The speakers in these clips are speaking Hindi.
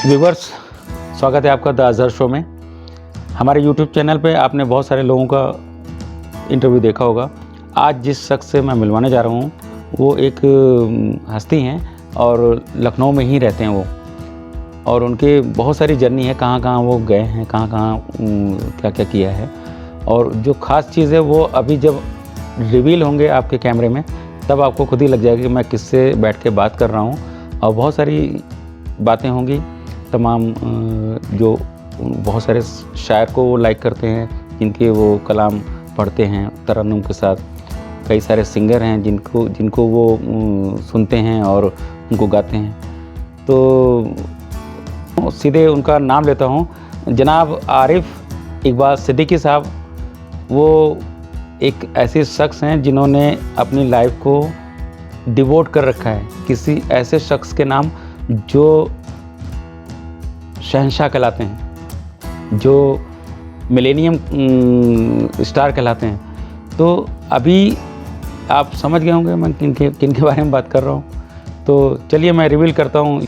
व्यूवर्स, स्वागत है आपका द अज़हर शो में। हमारे यूट्यूब चैनल पे आपने बहुत सारे लोगों का इंटरव्यू देखा होगा। आज जिस शख्स से मैं मिलवाने जा रहा हूँ वो एक हस्ती हैं और लखनऊ में ही रहते हैं वो, और उनके बहुत सारी जर्नी है, कहाँ कहाँ वो गए हैं, कहाँ कहाँ क्या क्या किया है। और जो ख़ास चीज़ है वो अभी जब रिवील होंगे आपके कैमरे में तब आपको खुद ही लग जाएगा कि मैं किससे बैठ के बात कर रहा हूँ। और बहुत सारी बातें होंगी, तमाम जो बहुत सारे शायर को वो लाइक करते हैं, जिनके वो कलाम पढ़ते हैं तरन्नुम के साथ। कई सारे सिंगर हैं जिनको वो सुनते हैं और उनको गाते हैं। तो सीधे उनका नाम लेता हूँ, जनाब आरिफ इकबाल सिद्दीकी साहब। वो एक ऐसे शख्स हैं जिन्होंने अपनी लाइफ को डिवोट कर रखा है किसी ऐसे शख्स के नाम जो शहंशाह कहलाते हैं, जो मिलेनियम स्टार कहलाते हैं। तो अभी आप समझ गए होंगे मैं किन के बारे में बात कर रहा हूँ। तो चलिए मैं रिवील करता हूँ।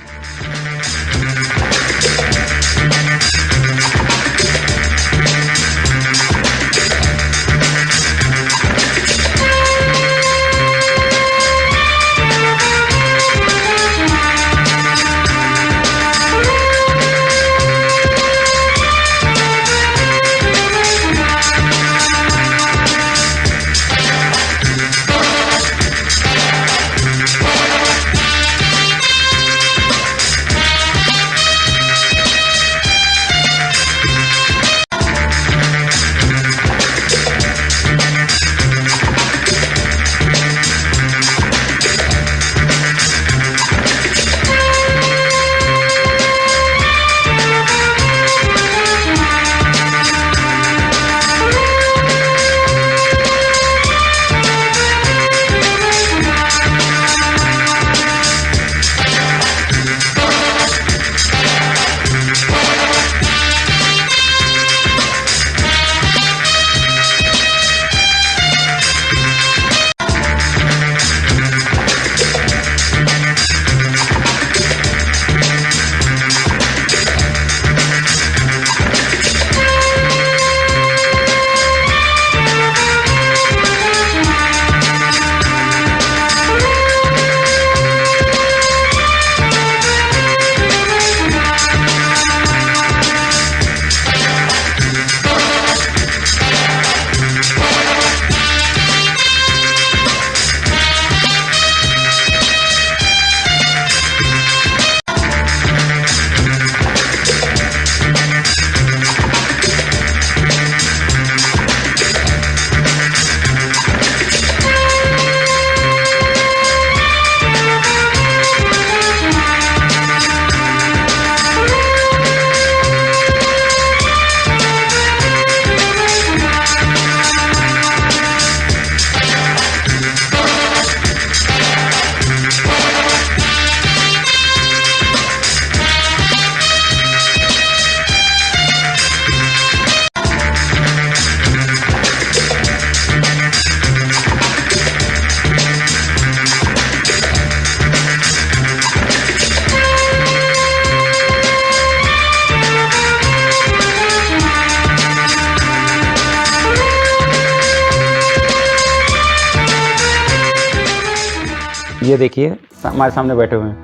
ये देखिए हमारे सामने बैठे हुए हैं,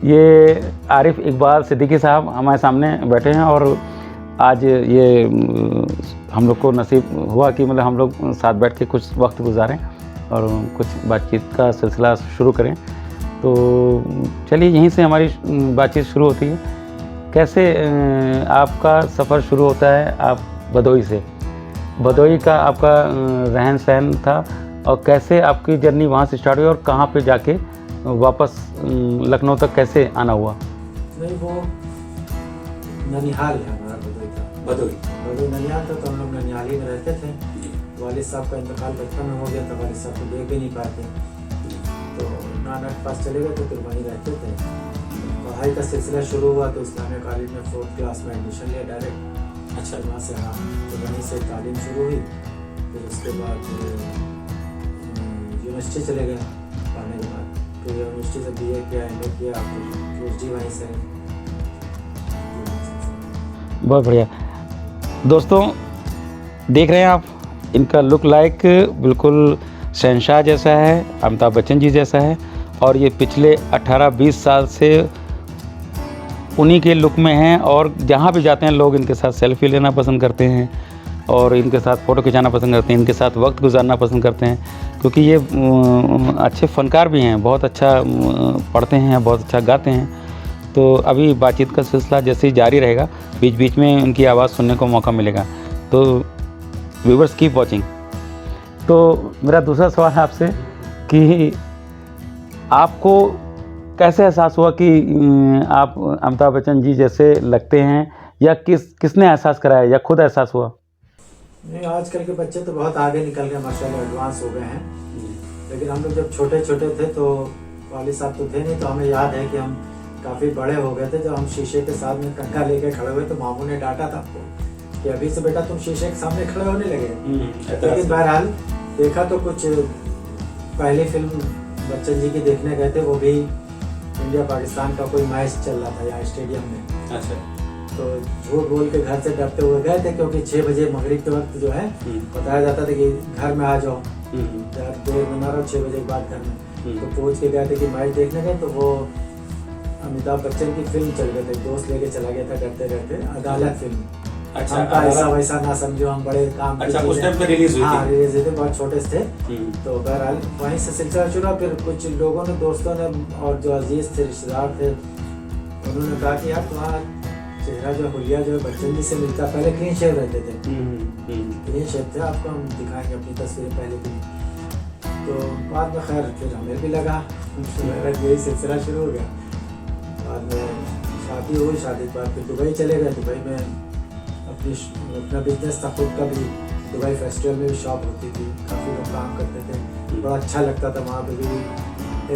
ये आरिफ इकबाल सिद्दीकी साहब हमारे सामने बैठे हैं। और आज ये हम लोग को नसीब हुआ कि मतलब हम लोग साथ बैठ के कुछ वक्त गुजारें और कुछ बातचीत का सिलसिला शुरू करें। तो चलिए यहीं से हमारी बातचीत शुरू होती है। कैसे आपका सफ़र शुरू होता है? आप भदोही से, भदोही का आपका रहन सहन था और कैसे आपकी जर्नी वहाँ से स्टार्ट हुई और कहाँ पे जाके वापस लखनऊ तक कैसे आना हुआ? नहीं, वो ननिहाल है हमारा भदोही का। भदोही ननिहाल था, तो हम लोग ननिहाल ही में रहते थे। वालिद साहब का इंतकाल बचपन में हो गया था, वालिद साहब को देख भी नहीं पाते, तो नाना के पास चले गए, तो फिर वहीं रहते थे। पढ़ाई का सिलसिला शुरू हुआ तो इस्लामिया कॉलेज में 4th क्लास में एडमिशन लिया डायरेक्ट। अच्छा, वहाँ से हाँ, तो वहीं से तालीम शुरू हुई। फिर उसके बाद यूनिवर्सिटी चले गए पढ़ने के बाद, फिर यूनिवर्सिटी से BA किया, MA किया, फिर PhD वहीं से। बहुत बढ़िया। दोस्तों देख रहे हैं आप, इनका लुक लाइक बिल्कुल शहंशाह जैसा है, अमिताभ बच्चन जी जैसा है, और ये पिछले 18-20 साल से उन्हीं के लुक में हैं, और जहाँ भी जाते हैं लोग इनके साथ सेल्फी लेना पसंद करते हैं और इनके साथ फ़ोटो खिंचाना पसंद करते हैं, इनके साथ वक्त गुजारना पसंद करते हैं, क्योंकि ये अच्छे फ़नकार भी हैं, बहुत अच्छा पढ़ते हैं, बहुत अच्छा गाते हैं। तो अभी बातचीत का सिलसिला जैसे ही जारी रहेगा, बीच बीच में उनकी आवाज़ सुनने को मौका मिलेगा, तो व्यूवर्स कीप वॉचिंग। तो मेरा दूसरा सवाल है आपसे कि आपको कैसे एहसास हुआ कि आप अमिताभ बच्चन जी जैसे लगते हैं, या किसने एहसास कराया या खुद एहसास हुआ? नहीं, आजकल के बच्चे तो बहुत आगे निकल गए, माशाल्लाह एडवांस हो गए हैं। लेकिन हम लोग जब छोटे छोटे थे तो वालिद साहब तो थे नहीं, तो हमें याद है कि हम काफ़ी बड़े हो गए थे जब हम शीशे के सामने कंघा लेके खड़े हुए, तो मामू ने डांटा था हमको कि अभी से बेटा तुम शीशे के सामने खड़े होने लगे। लेकिन बहरहाल देखा तो कुछ पहली फिल्म बच्चन जी की देखने गए थे, वो भी इंडिया पाकिस्तान का कोई मैच चल रहा था यहाँ स्टेडियम में। अच्छा। तो झूठ बोल के घर से डरते हुए गए थे, क्योंकि 6 बजे मगरिब के वक्त जो है बताया जाता था कि घर में आ जाओ, देर में ना रहो, 6 बजे के बाद घर में। तो पूछ के गए थे कि मैच देखने गए, तो वो अमिताभ बच्चन की फिल्म चल रही थी, दोस्त लेके चला गया था डरते डरते, अदालत फिल्म। अच्छा, हमका ऐसा वैसा ना समझो, हम बड़े काम की अच्छा, उस चीज़ें- टाइम पे रिलीज हुई हाँ थी। रिलीज हुई थी, बहुत छोटे थे। तो बहरहाल वहीं से सिलसिला शुरू हुआ। फिर कुछ लोगों ने, दोस्तों ने और जो अजीज थे, रिश्तेदार थे, उन्होंने कहा कि यार तुम्हारा चेहरा जो हुलिया जो है बच्चन जी से मिलता। पहले क्लीन शेव रहते थे, क्लीन शेव थे, आपको हम दिखाएंगे अपनी तस्वीरें पहले की। तो बाद में खैर फिर हमें भी लगा, यही सिलसिला शुरू हो गया। बाद में शादी हुई, शादी के बाद फिर दुबई चले गए। दुबई में अपना बिजनेस था खुद का भी, दुबई फेस्टिवल में भी शॉप होती थी, काफ़ी लोग काम करते थे, बड़ा अच्छा लगता था। वहाँ पे भी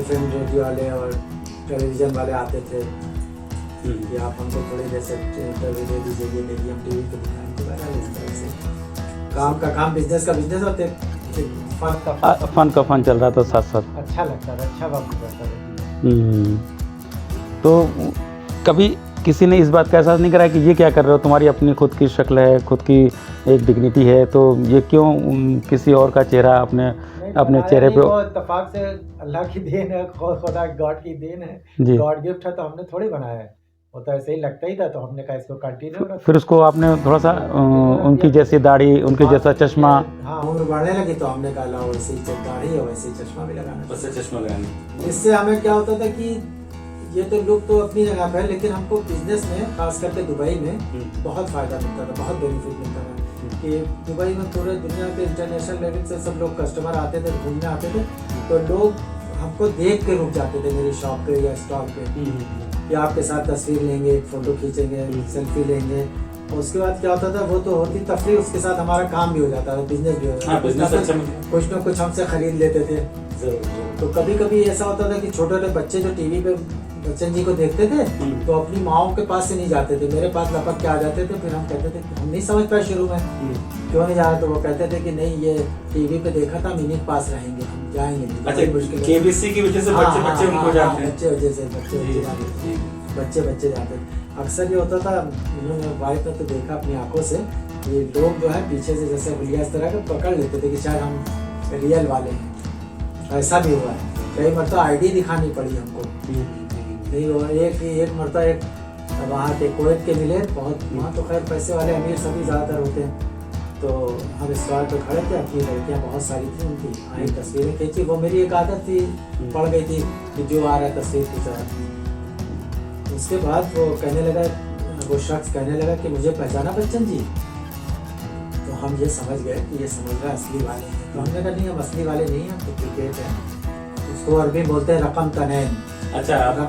FM रेडियो वाले और टेलीविज़न वाले आते थे कि आप हमको थोड़ी देर से इंटरव्यू दे दीजिए, ये देखिए हम टीवी पे दिखाएंगे। इस तरह से काम का काम, बिजनेस का बिजनेस, और फन का फन चल रहा था साथ साथ। अच्छा लगता था, अच्छा वक्त करता था। तो कभी किसी ने इस बात का एहसास नहीं कराया कि ये क्या कर रहे हो, तुम्हारी अपनी खुद की शक्ल है, खुद की एक डिग्निटी है, तो ये क्यों किसी और का चेहरा अपने चेहरे पे? वो इत्तेफाक से अल्लाह की देन है, खुदा गॉड की देन है, गॉड गिफ्ट है, तो हमने थोड़ी बनाया है, वो तो ऐसे ही लगता ही था, तो हमने कहा इसको कंटिन्यू रखो। फिर उसको आपने थोड़ा सा उनकी जैसी दाढ़ी, उनके जैसा चश्मा। हाँ, उम्र बढ़ने लगी तो हमने कहा लाओ वैसी दाढ़ी है, वैसे चश्मा भी लगाना। बस चश्मा लगाना। इससे हमें क्या होता था कि ये तो लुक तो अपनी जगह पे है, लेकिन हमको बिजनेस में, खास करके दुबई में बहुत फायदा मिलता था, बहुत बेनिफिट मिलता था कि दुबई में पूरे दुनिया के इंटरनेशनल लेवल से सब लोग कस्टमर आते थे, घूमने आते थे, तो लोग हमको देख के रुक जाते थे मेरी शॉप पे या स्टॉल पे, या आपके साथ तस्वीर लेंगे, एक फोटो खींचेंगे, सेल्फी लेंगे। और उसके बाद क्या होता था, वो तो होती तफरीह, उसके साथ हमारा काम भी हो जाता था, बिजनेस भी हो जाता था। कुछ ना कुछ हमसे खरीद लेते थे। तो कभी कभी ऐसा होता था कि छोटे छोटे बच्चे जो टीवी पे बच्चन जी को देखते थे, तो अपनी माओ के पास से नहीं जाते थे, मेरे पास लपक के आ जाते थे। फिर हम कहते थे, हम नहीं समझ पाए शुरू में क्यों नहीं जा रहे, तो वो कहते थे कि नहीं, ये टीवी पे देखा था, हम इन्हीं के पास रहेंगे, हम जाएंगे नहीं। अच्छा, केबीसी की वजह से बच्चे उनको जाते हैं। बच्चे जाते। अक्सर ये होता था, उन्होंने वाइफ ने तो देखा अपनी आंखों से, ये लोग जो है पीछे से जैसे हुलिया इस तरह के पकड़ लेते थे कि शायद हम रियल वाले हैं। ऐसा भी हुआ है, कई मरतबा आईडी दिखानी पड़ी हमको। नहीं वो एक मरतबा एक वहाँ के कुवैत के मिले, बहुत वहाँ तो खैर पैसे वाले अमीर सभी ज़्यादातर होते हैं। तो हम स्टॉल पे खड़े थे, अपनी लड़कियाँ बहुत सारी थी, उनकी आई तस्वीरें खींची। वो मेरी एक आदत थी, पड़ गई थी कि जो आ रहा है तस्वीर खींचा। उसके बाद वो कहने लगा, वो शख्स कहने लगा कि मुझे पहचाना बच्चन जी? तो हम ये समझ गए कि ये समझ रहा है असली वाले हैं। तो हमने कहा नहीं, हम असली वाले नहीं हैं, तो क्रिकेट है। उसको अरबी बोलते हैं रकम तनैन। अच्छा, रकम,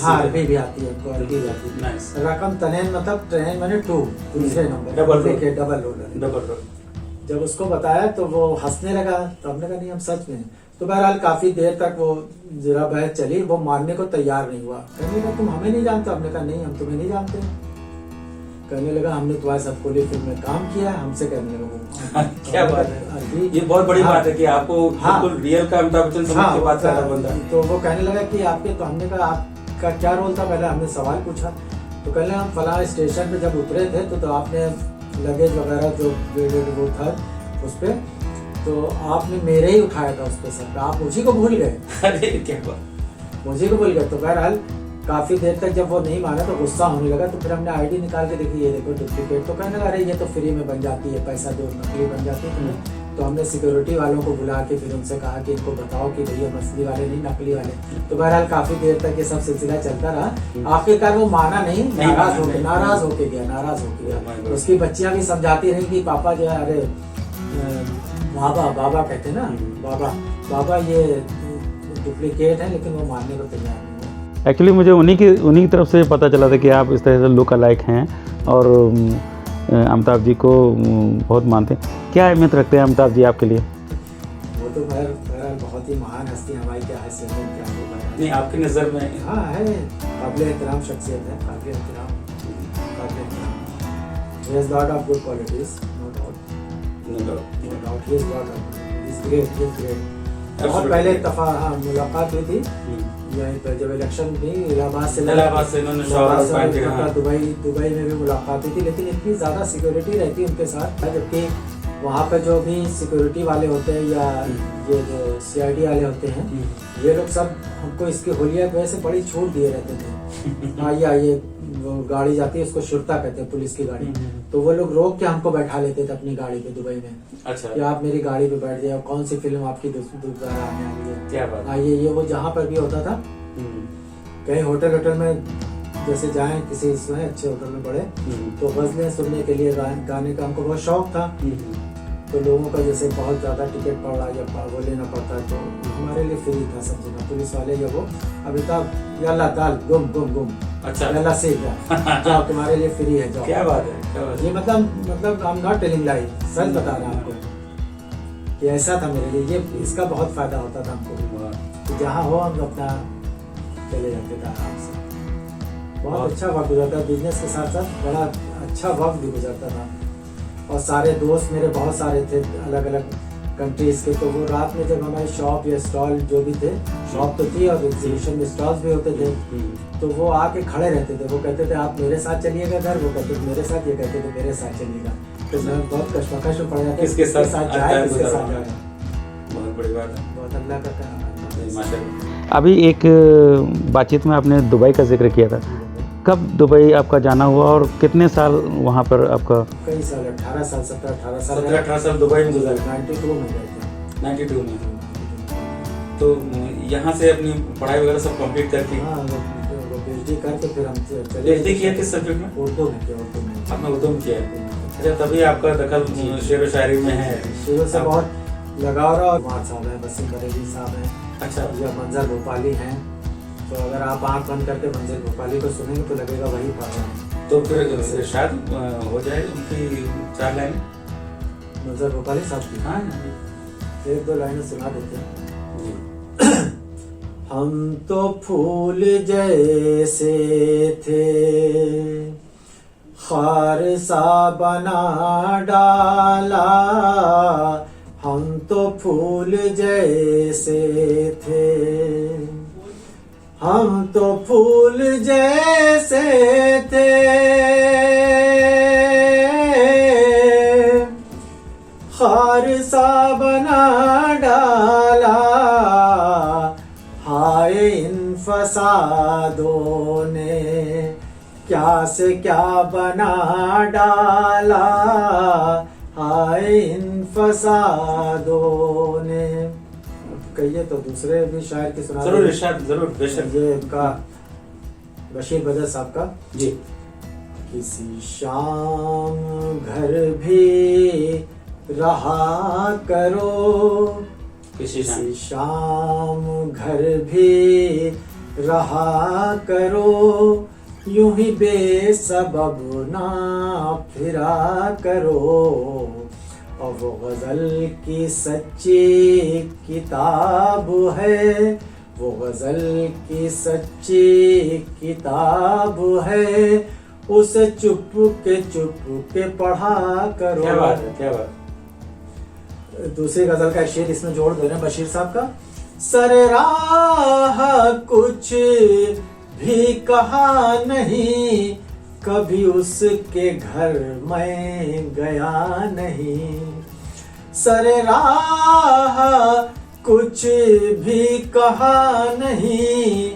हाँ अरबी भी आती है उनको, अरबी भी आती है। रकम तनैन मतलब ट्रेन मैंने 2 दूसरे नंबर, डबल रोल। जब उसको बताया तो वो हंसने लगा, तो हमने कहा नहीं, हम सच में। तो बहरहाल काफी देर तक वो जरा बहस चली, वो मानने को तैयार नहीं हुआ। कहने लगा तुम हमें नहीं जानते? हमने कहा नहीं, हम तुम्हें नहीं जानते। कहने लगा हमने तुम्हारे साथ कोई फिल्म में काम किया है। हमसे कहने लगा क्या बात है, ये बहुत बड़ी बात है कि आपको बिल्कुल रियल का अमिताभ बच्चन समझ के बात कर रहा बंदा। तो वो कहने लगा कि आपके, तो हमने कहा आपका क्या रोल था? पहले हमने सवाल पूछा, तो कहने हम फला स्टेशन पे जब उतरे थे तो आपने लगेज वगैरह जो वो था उस पर, तो आपने मेरे ही उठाया था उस पर सर पे, आप मुझे को भूल गए। अरे क्या बात। मुझे को भूल गए। तो बहरहाल काफी देर तक जब वो नहीं माना तो गुस्सा होने लगा, तो फिर हमने आईडी निकाल के देखी, ये देखो डुप्लीकेट। तो कहने लगा अरे ये तो फ्री में बन जाती है, पैसा दो नकली बन जाती है। तो हमने सिक्योरिटी वालों को बुला के फिर उनसे कहा कि इनको बताओ कि भैया असली वाले नहीं नकली वाले। तो बहरहाल काफी देर तक ये सब सिलसिला चलता रहा। आखिरकार वो माना नहीं, नाराज होके गया। उसकी बच्चियां भी समझाती रही कि पापा जो है, अरे बाबा कहते ना, बाबा ये डुप्लीकेट है, लेकिन वो मानने को तैयार नहीं है। एक्चुअली मुझे उन्हीं की तरफ से पता चला था कि आप इस तरह से लुक अलाइक हैं और अमिताभ जी को बहुत मानते हैं। क्या अहमियत रखते हैं अमिताभ जी आपके लिए? वो तो बहरहाल बहुत ही महान हस्ती है, हमारी क्या हैसियत है, क्या नहीं आपकी नज़र में? हाँ है, काबिल एहतराम शख्सियत है, काबिल एहतराम। He has lot of good qualities, no doubt. He is lot of, he is great. बहुत पहले एक दफा हाँ मुलाकात हुई थी, यहीं पर जब इलेक्शन थी इलाहाबाद से उन्होंने दुबई में भी मुलाकात हुई थी। लेकिन इतनी ज़्यादा सिक्योरिटी रहती है उनके साथ, जबकि वहाँ पे जो भी सिक्योरिटी वाले होते हैं या ये जो CID वाले होते हैं, ये लोग सब हमको इसकी होलिया की वजह से बड़ी छूट दिए रहते थे। आइए वो गाड़ी जाती है, उसको शुरता कहते हैं, पुलिस की गाड़ी। तो वो लोग रोक के हमको बैठा लेते थे अपनी गाड़ी पे दुबई में। अच्छा। कि आप मेरी गाड़ी पे बैठ जाए, कौन सी फिल्म आपकी दोबारा आने वाली है, क्या बात। आइए, ये वो जहाँ पर भी होता था। कहीं होटल में जैसे जाएं किसी इसमें अच्छे होटल में पड़े तो गजलें सुनने के लिए गाने का हमको बहुत शौक था। तो लोगों का जैसे बहुत ज़्यादा टिकट पड़ रहा या वो लेना पड़ता है, तो हमारे लिए फ्री था समझना। पुलिस वाले या वो अमिताभ यल्ला दाल गुम अच्छा यल्ला से जाओ तुम्हारे लिए फ्री है, जाओ। क्या बात है। ये मतलब I am not telling lie, सच बता रहा हूँ आपको कि ऐसा था मेरे लिए। ये इसका बहुत फायदा होता था हमको कि जहाँ हो हम अपना चले जाते थे आराम से। बहुत अच्छा वक्त गुजरता, बिजनेस के साथ साथ बड़ा अच्छा वक्त भी गुजरता था। और सारे दोस्त मेरे बहुत सारे थे अलग अलग कंट्रीज के, तो वो रात में जब हमारी शॉप या स्टॉल जो भी थे, शॉप तो थी और एग्जीबिशन में स्टॉल्स भी होते थे, तो वो आके खड़े रहते थे। वो कहते थे आप मेरे साथ चलिएगा घर, वो कहते थे मेरे साथ, ये कहते थे मेरे साथ चलिएगा। तो मैं बहुत कश्मकश में पड़ जाता, किसके साथ जाए, किसके साथ जाए। बहुत बड़ी बात है, बहुत अल्लाह का काम है माशाल्लाह। अभी एक बातचीत में आपने दुबई का जिक्र किया था, कब दुबई आपका जाना हुआ और कितने साल वहाँ पर आपका? कई साल, 18 साल 17-18 साल 17-18 साल दुबई में गुजारे। 92 में गए थे। 92 में। तो यहाँ से अपनी पढ़ाई वगैरह सब कंप्लीट करके? हाँ, वो PhD करके फिर हम चले। PhD किया किस सब्जेक्ट में? उर्दू में किया। आपने उर्दू में किया है? अच्छा, तभी आपका दखल शेर व शायरी में है? शेरों से बहुत लगाव रहा। और कुमार साहब हैं, वसीम बरेली साहब हैं, अच्छा, या मंजर भोपाली हैं। तो अगर आप आँख बंद करके मंजर भोपाली को सुनेंगे तो लगेगा वही पढ़ रहे हैं। तो फिर शायद हो जाए उनकी 4 लाइन मंजर भोपाली साहब की। हाँ, 1-2 लाइनें सुना देते हैं। हम तो फूल जैसे थे, खार सा बना डाला। हम तो फूल जैसे थे, हम तो फूल जैसे थे, खार सा बना डाला। हाय इन फसादों ने क्या से क्या बना डाला। हाय इन फसादों ने। कहिए तो दूसरे भी शायर की सुना। जरूर इरशाद, जरूर बेशक। ये इनका बशीर बदर साहब का जी। किसी शाम घर भी रहा करो, किसी शाम घर भी रहा करो। यूं ही बेसबब ना फिरा करो। और वो गजल की सच्ची किताब है, वो गजल की सच्ची किताब है। उसे चुप के पढ़ा करो। क्या बात है, क्या बात। दूसरी गजल का शेर इसमें जोड़ दे रहे हैं बशीर साहब का। सर राह कुछ भी कहा नहीं, कभी उसके घर मैं गया नहीं। सरे राह कुछ भी कहा नहीं,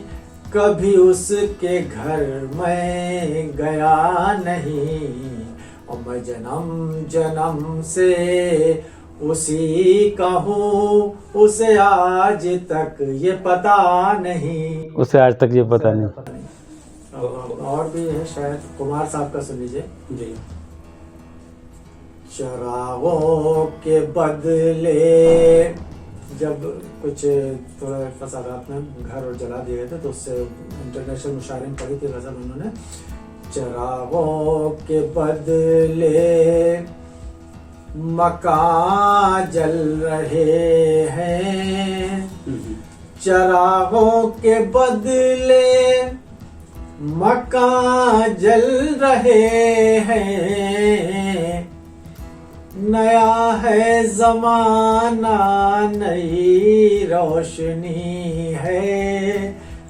कभी उसके घर मैं गया नहीं। और मैं जन्म जन्म से उसी का हूँ, उसे आज तक ये पता नहीं। उसे आज तक ये पता नहीं। और भी है शायद, कुमार साहब का सुन लीजिए। जी। चरागों के बदले, जब कुछ थोड़ा फसादात में घर और जला दिए गए थे तो उससे इंटरनेशनल मुशायरे में पढ़ी थी गजल उन्होंने। चरागों के बदले मकान जल रहे हैं, चरागों के बदले मकान जल रहे हैं। नया है जमाना नई रोशनी है,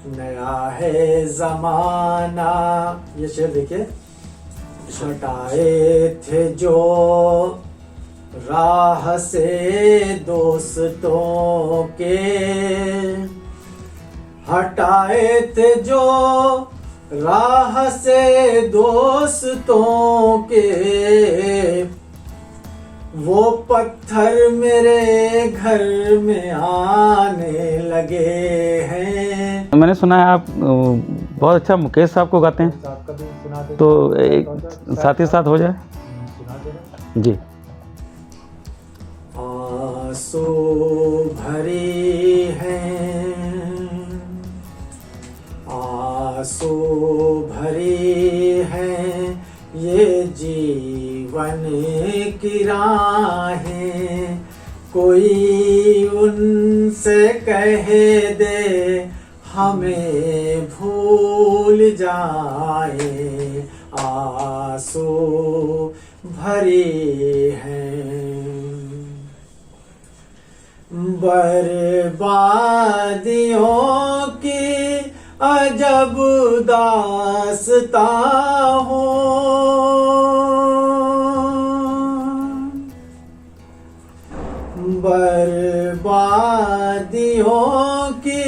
नया है जमाना। ये शेर देखिए। हटाए थे जो राह से दोस्तों के, हटाए थे जो राह से दोस्तों के, वो पत्थर मेरे घर में आने लगे हैं। मैंने सुना है आप बहुत अच्छा मुकेश साहब को गाते हैं, आपका भी सुना देते तो एक साथ ही साथ हो जाए। सुना दे। जी। आंसू भरी हैं, आंसू भरी हैं ये जीवन की राहें, कोई उनसे कह दे हमें भूल जाए। आंसू भरी हैं, बर्बादियों की अजब दास्तां हो, बर्बादियों की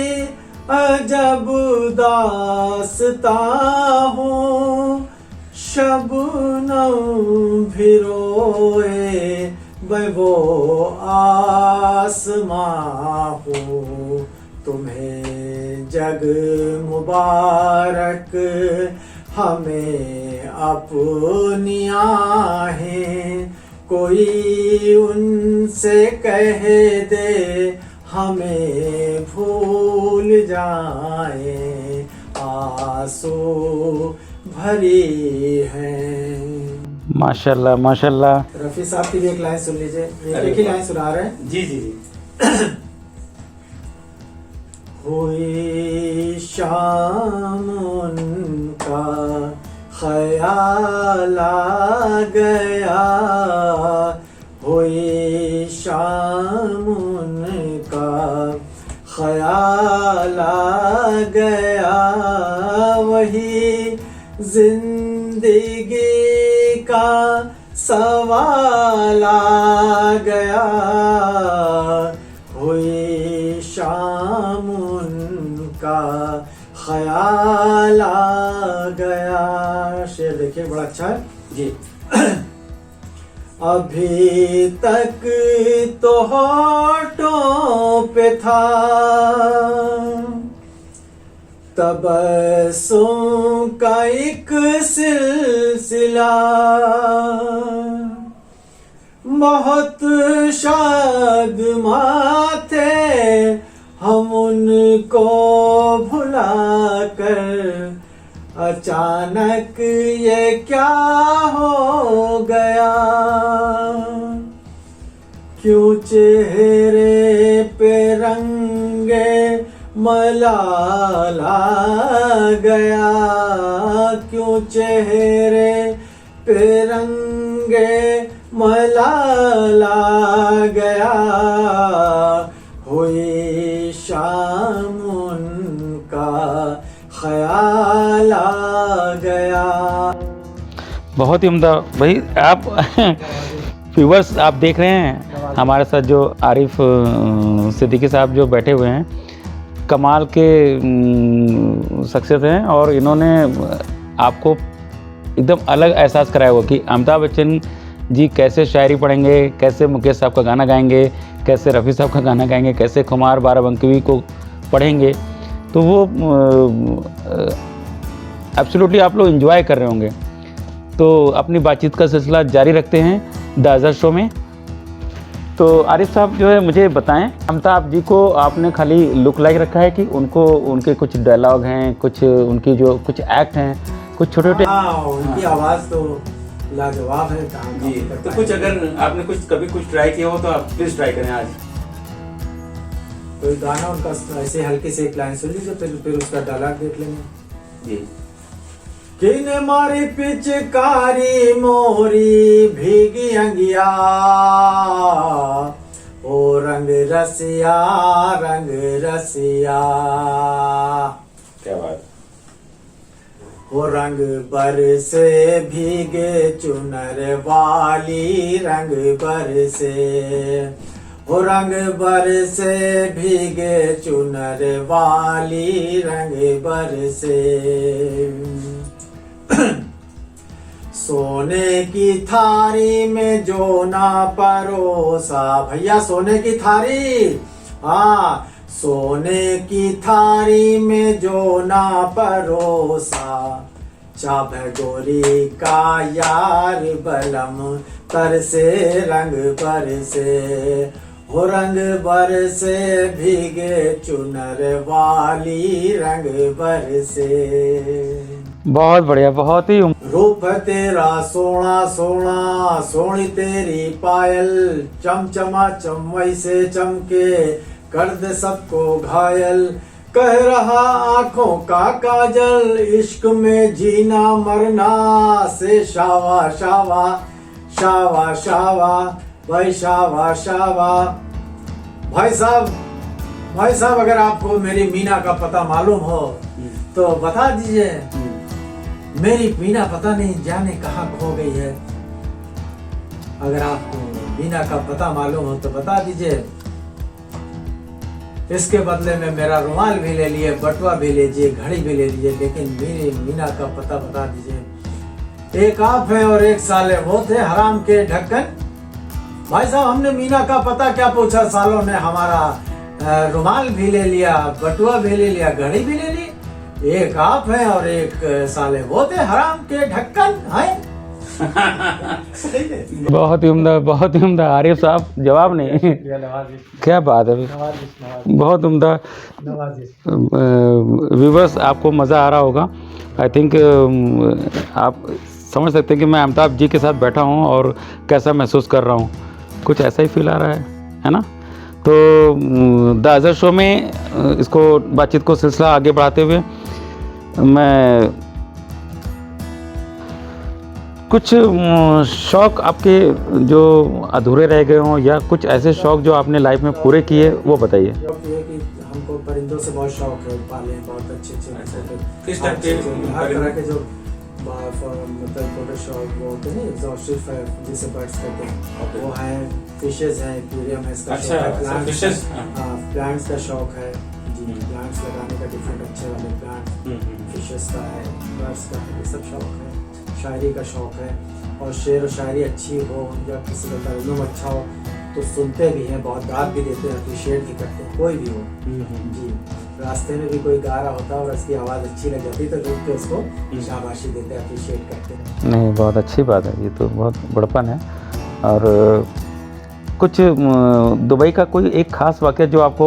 अजब दास्तां हो। शबनम भी रोए वो आसमां हो, तुम्हें जग मुबारक हमें अपनी आहें, कोई उनसे कह दे हमें भूल जाए। आंसू भरी हैं। माशाल्लाह माशाल्लाह। रफी साहब की भी एक लाइन सुन लीजिए, एक ही लाइन सुना रहे हैं। जी जी जी। हुई शाम उनका ख्याल आ गया, हुई शाम उनका ख्याल आ गया, वही जिंदगी का सवाल आ गया, हुई शाम उनका ख्याल आ गया। शेर देखिए बड़ा अच्छा है जी। अभी तक तो होठों पे था तबस्सुम का एक सिलसिला, बहुत शादमां थे हम उनको भुला कर, अचानक ये क्या हो गया, क्यों चेहरे पे रंगे मलाल आ गया, क्यों चेहरे पे रंगे मलाल आ गया, हुई शाम उनका ख्याल आ गया। बहुत ही उम्दा भाई। आप व्यूवर्स आप देख रहे हैं हमारे साथ जो आरिफ सिद्दीकी साहब जो बैठे हुए हैं, कमाल के शख्सियत हैं और इन्होंने आपको एकदम अलग एहसास कराया होगा कि अमिताभ बच्चन जी कैसे शायरी पढ़ेंगे, कैसे मुकेश साहब का गाना गाएंगे, कैसे रफ़ी साहब का गाना गाएंगे, कैसे कुमार बाराबंकी को पढ़ेंगे। तो वो एब्सोल्युटली आप लोग एंजॉय कर रहे होंगे। तो अपनी बातचीत का सिलसिला जारी रखते हैं द अज़हर शो में। तो आरिफ साहब जो है मुझे बताएं, अमिताभ जी को आपने खाली लुक लाइक रखा है कि उनको उनके कुछ डायलॉग हैं, कुछ उनकी जो कुछ एक्ट हैं, कुछ छोटे छोटे? हाँ, उनकी आवाज़ तो लाजवाब है। कहाँ जी, तो कुछ अगर आपने कुछ कभी कुछ ट्राई किया हो तो आप प्लीज ट्राई करें आज। कोई गाना उनका ऐसे हल्के से एक लाइन सुन लीजिए, फिर उसका डायलॉग देख लेंगे। जी। किने मारी पिचकारी मोरी भीगी अंगिया, ओ रंग रसिया रंग रसिया। क्या बात। वो रंग बरसे भीगे चुनर वाली, रंग बरसे, वो रंग बरसे भीगे चुनर वाली, रंग बरसे। सोने की थारी में जो ना परोसा, भैया सोने की थारी, हाँ सोने की थारी में जो ना परोसा, चाभ गोरी का यार बलम तरसे रंग बरसे, हो रंग बरसे भीगे चुनर वाली, रंग बरसे। बहुत बढ़िया, बहुत ही रूप तेरा सोना सोना, सोनी तेरी पायल, चमचमा चम वैसे चमके, कर दे सबको घायल। कह रहा आंखों का काजल, इश्क में जीना मरना, से शावा शावा शावा शावा, भाई शावा शावा। भाई साहब अगर आपको मेरी मीना का पता मालूम हो तो बता दीजिए। मेरी मीना पता नहीं जाने कहाँ खो गई है। अगर आपको मीना का पता मालूम हो तो बता दीजिए। इसके बदले में मेरा रुमाल भी ले लिए, बटुआ भी ले लीजिए, घड़ी भी ले लीजिए, लेकिन मेरी मीना का पता बता दीजिए। एक आप है और एक साले वो थे हराम के ढक्कन। भाई साहब हमने मीना का पता क्या पूछा, सालों ने हमारा रुमाल भी ले लिया, बटुआ भी ले लिया, घड़ी भी ले ली। एक आप है और एक साले वो थे हराम के ढक्कन है। बहुत ही उम्दा, बहुत ही उम्दा। आरिफ साहब जवाब नहीं, क्या बात है, बहुत उम्दा। व्यूवर्स आपको मज़ा आ रहा होगा। आई थिंक आप समझ सकते हैं कि मैं अमिताभ जी के साथ बैठा हूँ और कैसा महसूस कर रहा हूँ। कुछ ऐसा ही फील आ रहा है ना। तो द अज़हर शो में इसको बातचीत को सिलसिला आगे बढ़ाते हुए मैं कुछ शौक़ आपके जो अधूरे रह गए हों या कुछ ऐसे शौक़ जो आपने लाइफ में पूरे किए वो बताइए। शौक ये कि हमको परिंदों से बहुत शौक है, पाले बहुत अच्छे किस टाइप के हर तरह के जो मतलब छोटे शौक वो होते हैं एग्जॉस्टिव जिसे बर्ड्स कहते हैं, वो हैं। फिशेज हैं, एक्वेरियम है, इसका अच्छा, प्लांट्स, प्लांट्स का शौक है जी। प्लांट्स लगाने का डिफरेंट अच्छे वाले प्लांट, फिशेज का है, बर्ड्स का है, ये सब शौक है। शायरी का शौक है और शेर व शायरी अच्छी हो या किसी का तर्जुम अच्छा हो तो सुनते भी हैं, बहुत दाद भी देते हैं, अप्रिशिएट भी करते हैं, कोई भी हो जी। रास्ते में भी कोई गा रहा होता है और उसकी आवाज़ अच्छी लग जाती तो रुक के उसको शाबाशी देते हैं, अप्रिशिएट करते हैं। नहीं, बहुत अच्छी बात है, ये तो बहुत बड़पन है। और कुछ दुबई का कोई एक ख़ास वाक़या जो आपको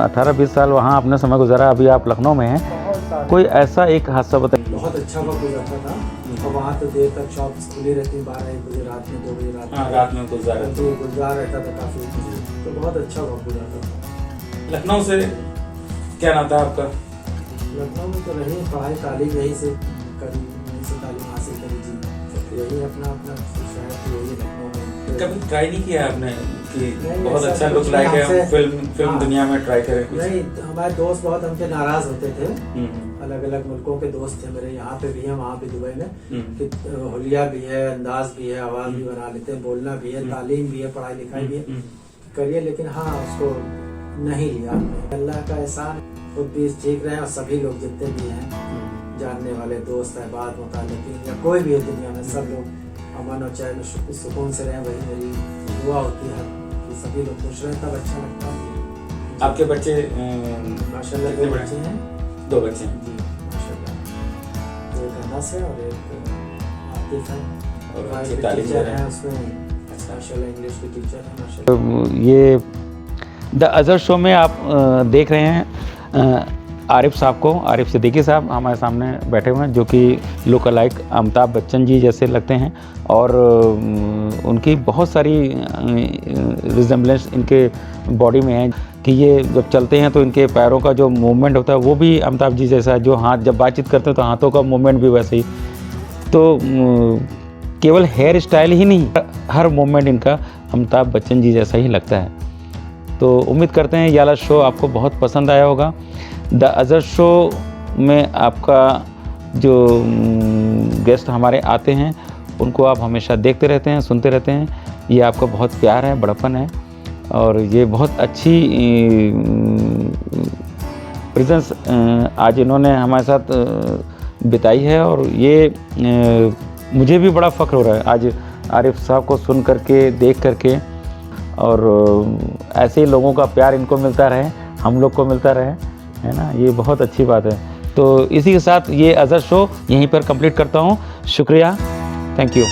18-20 साल वहाँ अपने समय गुजारा, अभी आप लखनऊ में हैं, कोई ऐसा एक हादसा बताइए। बहुत अच्छा वक्त गुजरता था और वहाँ तो देर तक शॉप्स खुली रहती, 12-1 बजे रात में, 2 बजे रात में गुजार रहता था काफ़ी, तो बहुत अच्छा वक्त गुजरता था। लखनऊ से क्या नाता है आपका? लखनऊ में तो रही पढ़ाई तालीम यहीं से करी, यहीं से तालीम हासिल करी जी। यही अपना शहर यही लखनऊ में। कभी ट्राई नहीं किया आपने कि नहीं, बहुत ऐसा अच्छा कुछ लुक लाइक है, हम हमसे- फिल्म हाँ। दुनिया में ट्राई करें कुछ। नहीं, हमारे दोस्त बहुत हमसे नाराज होते थे। हम्म, अलग अलग मुल्कों के दोस्त थे मेरे, यहाँ पे भी हैं, वहाँ पे दुबई में, हम्म, कि हुलिया भी है, अंदाज भी है, आवाज भी बना लेते हैं, बोलना भी है, तालीम भी है, पढ़ाई लिखाई भी है, हम्म, करिए। लेकिन हाँ, उसको नहीं लिया हमने। अल्लाह का एहसान, खुद भी ठीक रहे और सभी लोग जितने भी हैं जानने वाले दोस्त है, बात मुतालिक या कोई भी है दुनिया में, सब लोग अमन और चैन और सुकून से रहें, वही मेरी दुआ होती है कि सभी लोग खुश रहें, तब अच्छा लगता है। आपके बच्चे माशाल्लाह कितने 2 बड़े बच्चे हैं। 2 बच्चे हैं जी माशाल्लाह, एक अनस है और एक आतिफ है, और वाइफ अच्छी भी तालीम दे टीचर रहे है, हैं। उसमें अच्छा। माशाल्लाह इंग्लिश की टीचर है माशाल्लाह। ये द अज़र शो में आप देख रहे हैं आरिफ साहब को। आरिफ सिद्दीकी साहब हमारे सामने बैठे हुए हैं, जो कि लुक अलाइक अमिताभ बच्चन जी जैसे लगते हैं, और उनकी बहुत सारी रिजेम्बलेंस इनके बॉडी में है कि ये जब चलते हैं तो इनके पैरों का जो मूवमेंट होता है वो भी अमिताभ जी जैसा है, जो हाथ जब बातचीत करते हैं तो हाथों का मूवमेंट भी वैसे ही। तो केवल हेयर स्टाइल ही नहीं, हर मूवमेंट इनका अमिताभ बच्चन जी जैसा ही लगता है। तो उम्मीद करते हैं ये वाला शो आपको बहुत पसंद आया होगा। द अज़र शो में आपका जो गेस्ट हमारे आते हैं उनको आप हमेशा देखते रहते हैं, सुनते रहते हैं। ये आपका बहुत प्यार है, बड़प्पन है, और ये बहुत अच्छी प्रेजेंस आज इन्होंने हमारे साथ बिताई है, और ये मुझे भी बड़ा फ़ख्र हो रहा है आज आरिफ साहब को सुन करके, देख करके, और ऐसे ही लोगों का प्यार इनको मिलता रहे, हम लोग को मिलता रहे, है ना। ये बहुत अच्छी बात है। तो इसी के साथ ये अज़र शो यहीं पर कंप्लीट करता हूँ। शुक्रिया, थैंक यू।